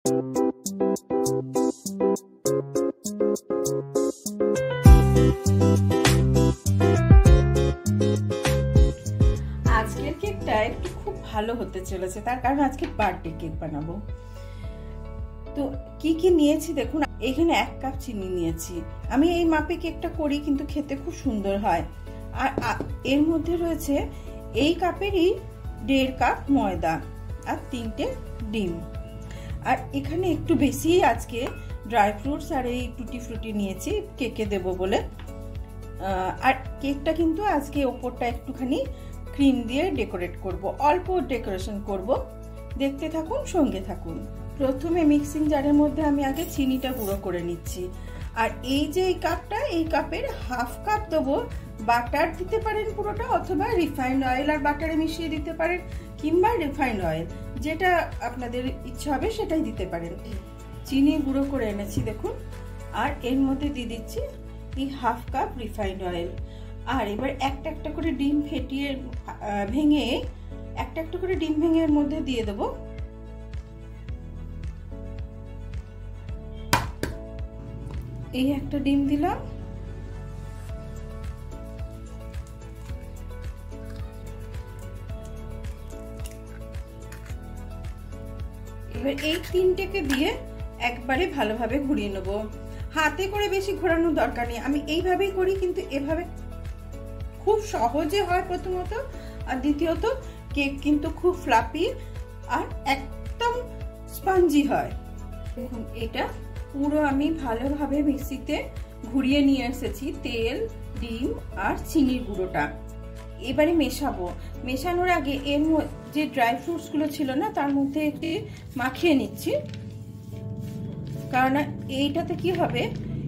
আজকের কেকটা একটু খুব ভালো হতে চলেছে, তার কারণ আজকে বার্থডে কেক বানাবো। তো কি কি নিয়েছি দেখুন, এখানে 1 কাপ চিনি নিয়েছি। আমি এই মাপে কেকটা করি, কিন্তু খেতে খুব সুন্দর হয়। আর এর মধ্যে রয়েছে এই কাপেরই 1.5 কাপ ময়দা আর 3টে ডিম। আর এখানে একটু বেশি আজকে ড্রাই ফ্রুটস আর এই টুটি ফ্রুটি নিয়েছি কেকে দেব বলে। আর কেকটা কিন্তু আজকে ওপরটা একটুখানি ক্রিম দিয়ে ডেকোরেট করব, অল্প ডেকোরেশন করব। দেখতে থাকুন, সঙ্গে থাকুন। প্রথমে মিক্সিং জারের মধ্যে আমি আগে চিনিটা গুঁড়ো করে নিচ্ছি। আর এই যে এই কাপটা, এই কাপের 1/2 কাপ দেবো বাটার, দিতে পারেন পুরোটা, অথবা রিফাইন্ড অয়েল আর বাটারে মিশিয়ে দিতে পারেন, কিংবা রিফাইন্ড অয়েল, যেটা আপনাদের ইচ্ছা হবে সেটাই দিতে পারেন। চিনি গুঁড়ো করে এনেছি দেখুন। আর এর মধ্যে দিয়ে দিচ্ছি এই 1/2 কাপ রিফাইন্ড অয়েল। আর এবার একটা একটা করে ডিম ফেটিয়ে ভেঙে একটা একটা করে ডিম ভেঙে এর মধ্যে দিয়ে দেবো। এই একটা ডিম দিলাম। এবার এই 3টেকে দিয়ে একবারে ভালোভাবে ঘুরিয়ে নেব। হাতে করে বেশি ঘোরানোর দরকার নেই, আমি এইভাবেই করি, কিন্তু এভাবে খুব সহজে হয় প্রথমত, আর দ্বিতীয়ত কেক কিন্তু খুব ফ্লাফি আর একদম স্পঞ্জি হয়। দেখুন এটা পুরো আমি ভালোভাবে মিক্সিতে ঘুরিয়ে নিয়ে এসেছি, তেল, ডিম আর চিনির গুঁড়োটা। এবারে মেশাবো। মেশানোর আগে এর যে ড্রাই ফ্রুটস গুলো ছিল না, তার মধ্যে একটু মাখিয়ে নিচ্ছি, কারণ এইটাতে কি হবে,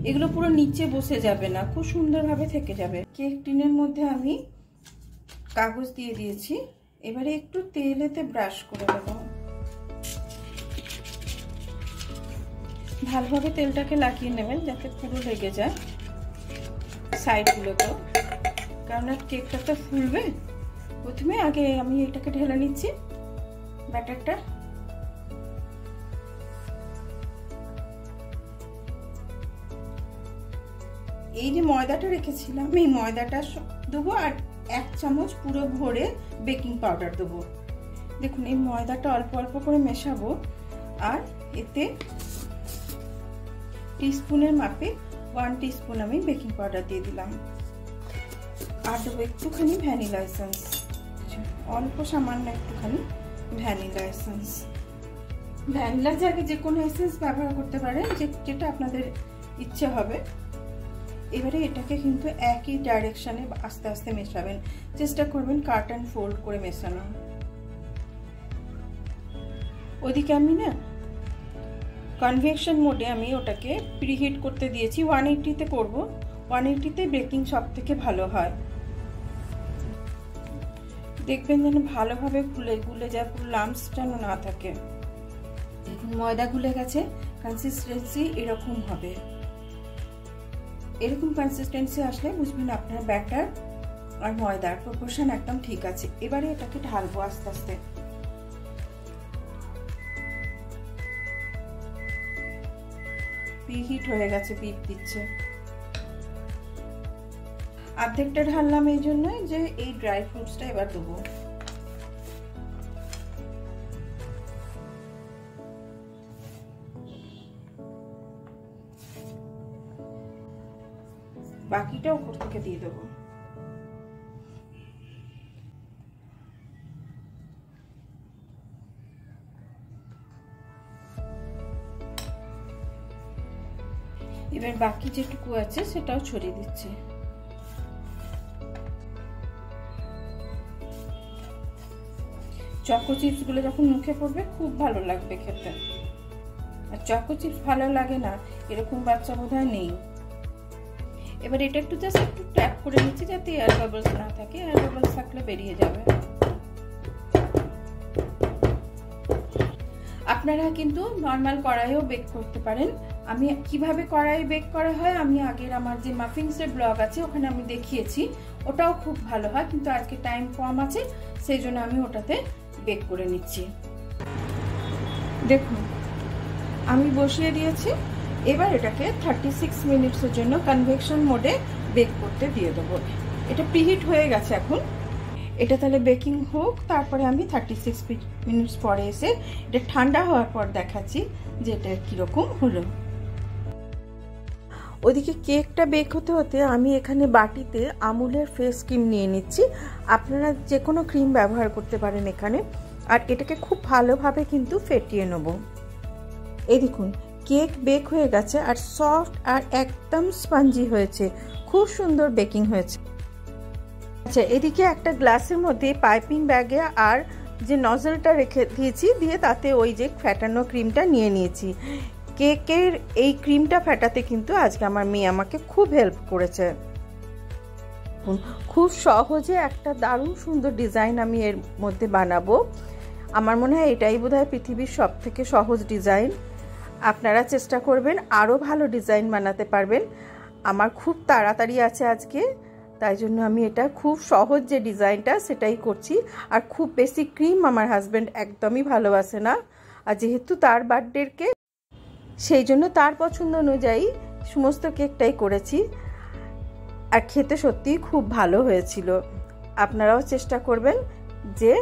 এগুলো পুরো নিচে বসে যাবে না, খুব সুন্দরভাবে থেকে যাবে। কেক টিনের মধ্যে আমি কাগজ দিয়ে দিয়েছি। এবারে একটু তেলেতে ব্রাশ করে দেবো। ভালোভাবে তেলটাকে লাগিয়ে নেবেন যাতে পুরো লেগে যায় সাইডগুলোতেও, কারণ কেকটা তো ফুলবে। প্রথমে আগে আমি এটাকে ঢেলে নিচ্ছি ব্যাটারটা। এই যে ময়দাটা রেখেছিলাম, এই ময়দাটা দেবো, আর 1 চামচ পুরো ভরে বেকিং পাউডার দেবো। দেখুন এই ময়দাটা অল্প অল্প করে মেশাবো। আর এতে টিস্পুনের মাপে 1 টিস্পুন আমি বেকিং পাউডার দিয়ে দিলাম। আর দেবো একটুখানি ভ্যানিলা এসেন্স, অল্প সামান্য একটুখানি ভ্যানিলা এসেন্স। ভ্যানিলার জায়গায় যে কোনো এসেন্স ব্যবহার করতে পারেন, যেটা আপনাদের ইচ্ছে হবে। এবারে এটাকে কিন্তু একই ডাইরেকশনে আস্তে আস্তে মেশাবেন, চেষ্টা করবেন কাট অ্যান্ড ফোল্ড করে মেশানো। ওদিকে আমি না কনভেকশন মোডে আমি ওটাকে প্রিহিট করতে দিয়েছি। 180-তে করব। 180-তে বেকিং সব থেকে ভালো হয়। দেখবেন যেন ভালোভাবে গুলে যায়, পুরো লাম্পস যেন না থাকে। দেখুন ময়দা গুলে গেছে, কনসিস্টেন্সি এরকম হবে। এরকম কনসিস্টেন্সি আসলে বুঝবেন আপনার ব্যাটার আর ময়দার প্রপোর্শন একদম ঠিক আছে। এবারে এটাকে ঢালবো আস্তে আস্তে। প্রিহিট হয়ে গেছে, পিপ দিচ্ছে। অর্ধেকটা ঢাললাম এই জন্য যে এই ড্রাই ফ্রুটসটা এবার দেবো। বাকিটা উপর থেকে দিয়ে দেবো। এবার বাকি যেটুকু আছে সেটাও ছড়িয়ে দিচ্ছি। চকো চিপস গুলো যখন মুখে পড়বে খুব ভালো লাগবে খেতে। আর চকো চিপস ভালো লাগে না এরকম বাচ্চা বোধহয় নেই। এবার এটা একটু জাস্ট একটু ট্যাপ করে নিচ্ছি যাতে এয়ার বাবলস না থাকে, এয়ার বাবলস থাকলে বেরিয়ে যাবে। আপনারা কিন্তু নরমাল কড়াইও বেক করতে পারেন। আমি কিভাবে কড়াই বেক করা হয় আমি আগের আমার যে মাফিনসের ব্লগ আছে ওখানে আমি দেখিয়েছি, ওটাও খুব ভালো হয়, কিন্তু আজকে টাইম কম আছে সেই জন্য আমি ওটাতে বেক করে নিচ্ছি। দেখুন আমি বসিয়ে দিয়েছি। এবার এটাকে 36 মিনিটসের জন্য কনভেকশন মোডে বেক করতে দিয়ে দেবো। এটা প্রিহিট হয়ে গেছে এখন। এটা তাহলে বেকিং হোক, তারপরে আমি 36 মিনিটস পরে এসে এটা ঠান্ডা হওয়ার পর দেখাচ্ছি যে এটা কীরকম হলো। ওদিকে কেকটা বেক হতে হতে আমি এখানে বাটিতে আমুলের ফেস ক্রিম নিয়ে নিচ্ছি। আপনারা যে কোনো ক্রিম ব্যবহার করতে পারেন এখানে। আর এটাকে খুব ভালোভাবে কিন্তু ফেটিয়ে নেব। এই দেখুন কেক বেক হয়ে গেছে আর সফট আর একদম স্পঞ্জি হয়েছে, খুব সুন্দর বেকিং হয়েছে। আচ্ছা, এদিকে একটা গ্লাসের মধ্যে পাইপিং ব্যাগে আর যে নজলটা রেখে দিয়েছি, দিয়ে তাতে ওই যে ফ্যাটানো ক্রিমটা নিয়ে নিয়েছি। কেকের এই ক্রিমটা ফেটাতে কিন্তু আজকে আমার মেয়ে আমাকে খুব হেল্প করেছে। খুব সহজে একটা দারুণ সুন্দর ডিজাইন আমি এর মধ্যে বানাবো। আমার মনে হয় এটাই বোধহয় পৃথিবীর সব থেকে সহজ ডিজাইন। আপনারা চেষ্টা করবেন আরও ভালো ডিজাইন বানাতে পারবেন। আমার খুব তাড়াতাড়ি আছে আজকে, তাই জন্য আমি এটা খুব সহজ যে ডিজাইনটা সেটাই করছি। আর খুব বেশি ক্রিম আমার হাজব্যান্ড একদমই ভালোবাসে না, আর যেহেতু তার বার্থডের কেক, সেই জন্য তার পছন্দ অনুযায়ী সমস্ত কেকটাই করেছি। আর খেতে সত্যিই খুব ভালো হয়েছিল। আপনারাও চেষ্টা করবেন যে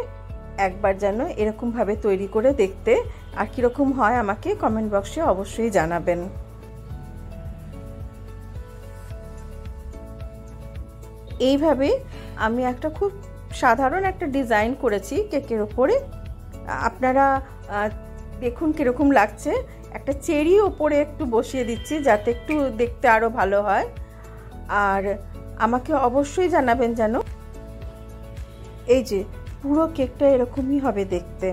একবার যেন এরকমভাবে তৈরি করে দেখতে। আর কীরকম হয় আমাকে কমেন্ট বক্সে অবশ্যই জানাবেন। এইভাবে আমি একটা খুব সাধারণ একটা ডিজাইন করেছি কেকের ওপরে। আপনারা দেখুন কীরকম লাগছে। একটা চেরি ওপরে একটু বসিয়ে দিচ্ছি যাতে একটু দেখতে আরও ভালো হয়। আর আমাকে অবশ্যই জানাবেন যেন এই যে পুরো কেকটা এরকমই হবে দেখতে,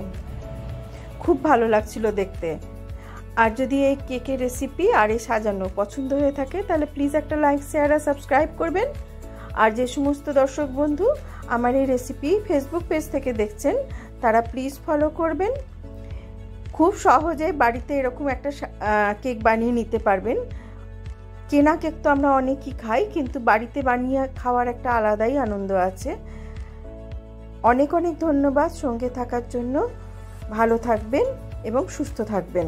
খুব ভালো লাগছিল দেখতে। আর যদি এই কেকের রেসিপি আর এই সাজানো পছন্দ হয়ে থাকে তাহলে প্লিজ একটা লাইক, শেয়ার আর সাবস্ক্রাইব করবেন। আর যে সমস্ত দর্শক বন্ধু আমার এই রেসিপি ফেসবুক পেজ থেকে দেখছেন তারা প্লিজ ফলো করবেন। খুব সহজে বাড়িতে এরকম একটা কেক বানিয়ে নিতে পারবেন। কেনা কেক তো আমরা অনেকই খাই, কিন্তু বাড়িতে বানিয়ে খাওয়ার একটা আলাদাই আনন্দ আছে। অনেক অনেক ধন্যবাদ সঙ্গে থাকার জন্য। ভালো থাকবেন এবং সুস্থ থাকবেন।